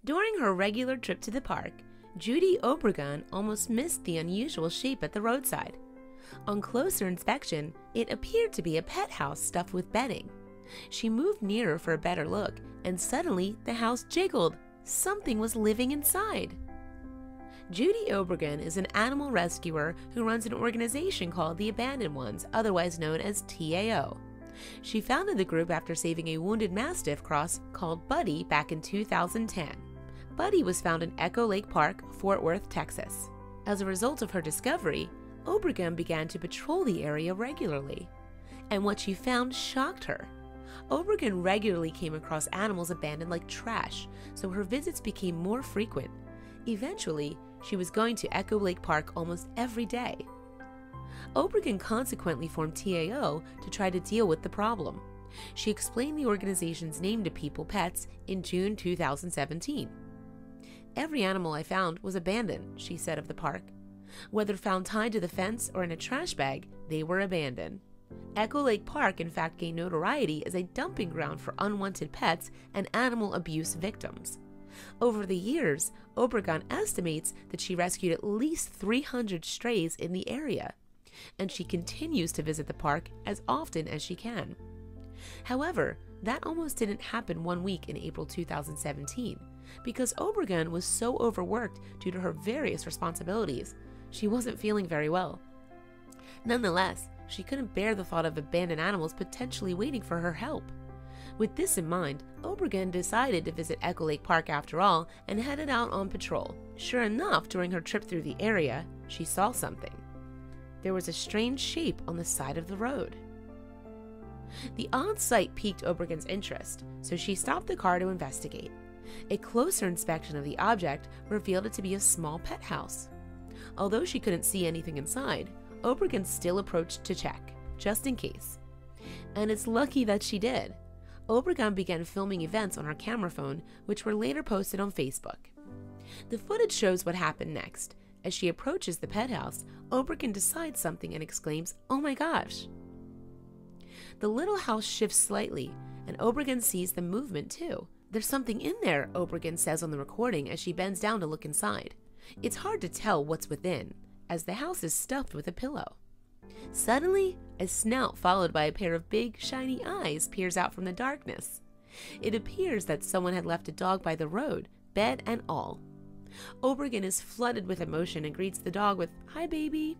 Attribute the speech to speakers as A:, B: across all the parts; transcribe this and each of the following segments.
A: During her regular trip to the park, Judy Obregon almost missed the unusual shape at the roadside. On closer inspection, it appeared to be a pet house stuffed with bedding. She moved nearer for a better look, and suddenly the house jiggled. Something was living inside. Judy Obregon is an animal rescuer who runs an organization called the Abandoned Ones, otherwise known as TAO. She founded the group after saving a wounded Mastiff cross called Buddy back in 2010. Buddy was found in Echo Lake Park, Fort Worth, Texas. As a result of her discovery, Obregon began to patrol the area regularly. And what she found shocked her. Obregon regularly came across animals abandoned like trash, so her visits became more frequent. Eventually, she was going to Echo Lake Park almost every day. Obregon consequently formed TAO to try to deal with the problem. She explained the organization's name to People Pets in June 2017. "Every animal I found was abandoned," she said of the park. "Whether found tied to the fence or in a trash bag, they were abandoned." Echo Lake Park in fact gained notoriety as a dumping ground for unwanted pets and animal abuse victims. Over the years, Obregon estimates that she rescued at least 300 strays in the area, and she continues to visit the park as often as she can. However, that almost didn't happen one week in April 2017, because Obregon was so overworked due to her various responsibilities. She wasn't feeling very well. Nonetheless, she couldn't bear the thought of abandoned animals potentially waiting for her help. With this in mind, Obregon decided to visit Echo Lake Park after all and headed out on patrol. Sure enough, during her trip through the area, she saw something. There was a strange shape on the side of the road. The odd sight piqued Obregon's interest, so she stopped the car to investigate. A closer inspection of the object revealed it to be a small pet house. Although she couldn't see anything inside, Obregon still approached to check, just in case. And it's lucky that she did. Obregon began filming events on her camera phone, which were later posted on Facebook. The footage shows what happened next. As she approaches the pet house, Obregon decides something and exclaims, "Oh my gosh!" The little house shifts slightly, and Obregon sees the movement too. "There's something in there," Obregon says on the recording as she bends down to look inside. It's hard to tell what's within, as the house is stuffed with a pillow. Suddenly, a snout followed by a pair of big, shiny eyes peers out from the darkness. It appears that someone had left a dog by the road, bed and all. Obregon is flooded with emotion and greets the dog with, "Hi, baby."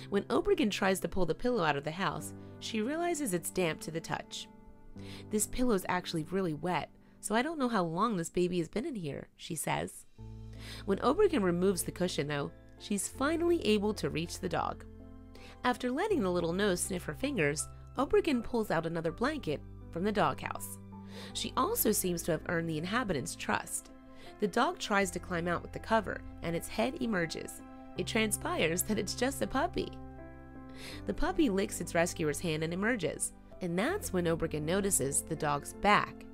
A: When Obregon tries to pull the pillow out of the house, she realizes it's damp to the touch. "This pillow's actually really wet, so I don't know how long this baby has been in here," she says. When Obregon removes the cushion, though, she's finally able to reach the dog. After letting the little nose sniff her fingers, Obregon pulls out another blanket from the doghouse. She also seems to have earned the inhabitants' trust. The dog tries to climb out with the cover, and its head emerges. It transpires that it's just a puppy. The puppy licks its rescuer's hand and emerges, and that's when Obregon notices the dog's back.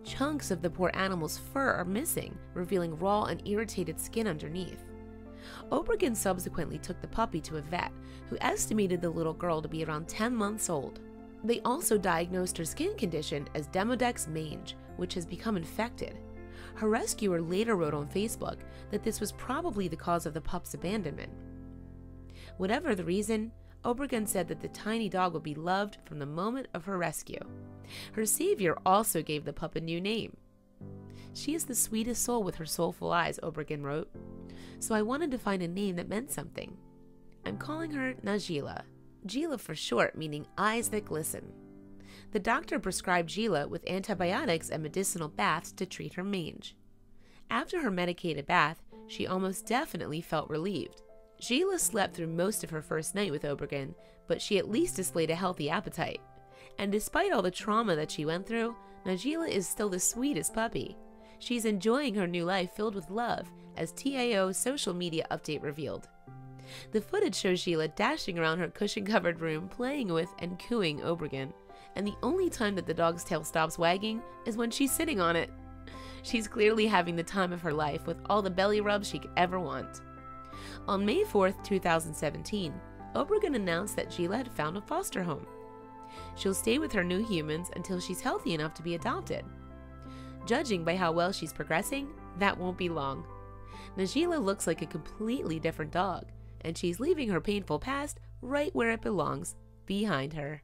A: Chunks of the poor animal's fur are missing, revealing raw and irritated skin underneath. Obregon subsequently took the puppy to a vet, who estimated the little girl to be around 10 months old. They also diagnosed her skin condition as Demodex mange, which has become infected. Her rescuer later wrote on Facebook that this was probably the cause of the pup's abandonment. Whatever the reason, Obregon said that the tiny dog would be loved from the moment of her rescue. Her savior also gave the pup a new name. "She is the sweetest soul with her soulful eyes," Obregon wrote. "So I wanted to find a name that meant something. I'm calling her Nila. Gila for short, meaning eyes that glisten." The doctor prescribed Gila with antibiotics and medicinal baths to treat her mange. After her medicated bath, she almost definitely felt relieved. Gila slept through most of her first night with Obregon, but she at least displayed a healthy appetite. And despite all the trauma that she went through, Nila is still the sweetest puppy. She's enjoying her new life filled with love, as TAO's social media update revealed. The footage shows Sheila dashing around her cushion-covered room, playing with and cooing Obregon, and the only time that the dog's tail stops wagging is when she's sitting on it. She's clearly having the time of her life with all the belly rubs she could ever want. On May 4th, 2017, Obregon announced that Gila had found a foster home. She'll stay with her new humans until she's healthy enough to be adopted. Judging by how well she's progressing, that won't be long. Najila looks like a completely different dog, and she's leaving her painful past right where it belongs, behind her.